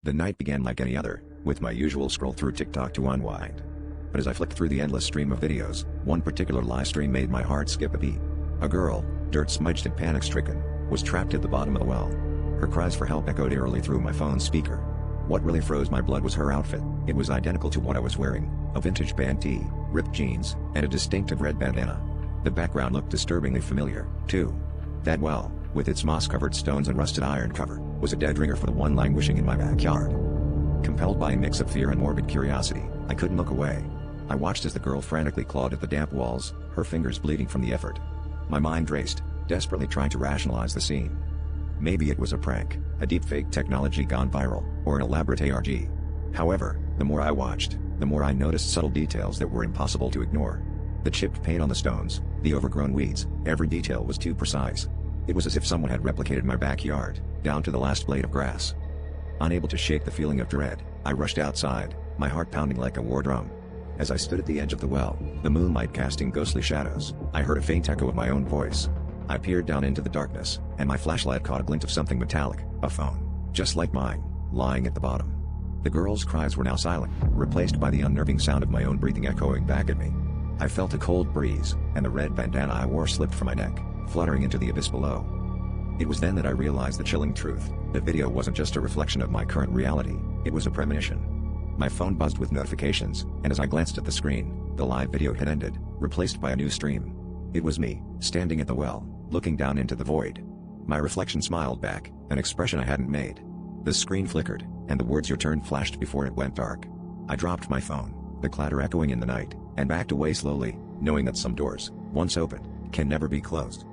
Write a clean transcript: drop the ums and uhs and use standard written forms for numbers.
The night began like any other, with my usual scroll through TikTok to unwind. But as I flicked through the endless stream of videos, one particular live stream made my heart skip a beat. A girl, dirt-smudged and panic-stricken, was trapped at the bottom of the well. Her cries for help echoed eerily through my phone's speaker. What really froze my blood was her outfit. It was identical to what I was wearing, a vintage band tee, ripped jeans, and a distinctive red bandana. The background looked disturbingly familiar, too. That well, with its moss-covered stones and rusted iron cover, was a dead ringer for the one languishing in my backyard. Compelled by a mix of fear and morbid curiosity, I couldn't look away. I watched as the girl frantically clawed at the damp walls, her fingers bleeding from the effort. My mind raced, desperately trying to rationalize the scene. Maybe it was a prank, a deepfake technology gone viral, or an elaborate ARG. However, the more I watched, the more I noticed subtle details that were impossible to ignore. The chipped paint on the stones, the overgrown weeds, every detail was too precise. It was as if someone had replicated my backyard, down to the last blade of grass. Unable to shake the feeling of dread, I rushed outside, my heart pounding like a war drum. As I stood at the edge of the well, the moonlight casting ghostly shadows, I heard a faint echo of my own voice. I peered down into the darkness, and my flashlight caught a glint of something metallic, a phone, just like mine, lying at the bottom. The girl's cries were now silent, replaced by the unnerving sound of my own breathing echoing back at me. I felt a cold breeze, and the red bandana I wore slipped from my neck, fluttering into the abyss below. It was then that I realized the chilling truth. The video wasn't just a reflection of my current reality, it was a premonition. My phone buzzed with notifications, and as I glanced at the screen, the live video had ended, replaced by a new stream. It was me, standing at the well, looking down into the void. My reflection smiled back, an expression I hadn't made. The screen flickered, and the words "your turn" flashed before it went dark. I dropped my phone, the clatter echoing in the night, and backed away slowly, knowing that some doors, once opened, can never be closed.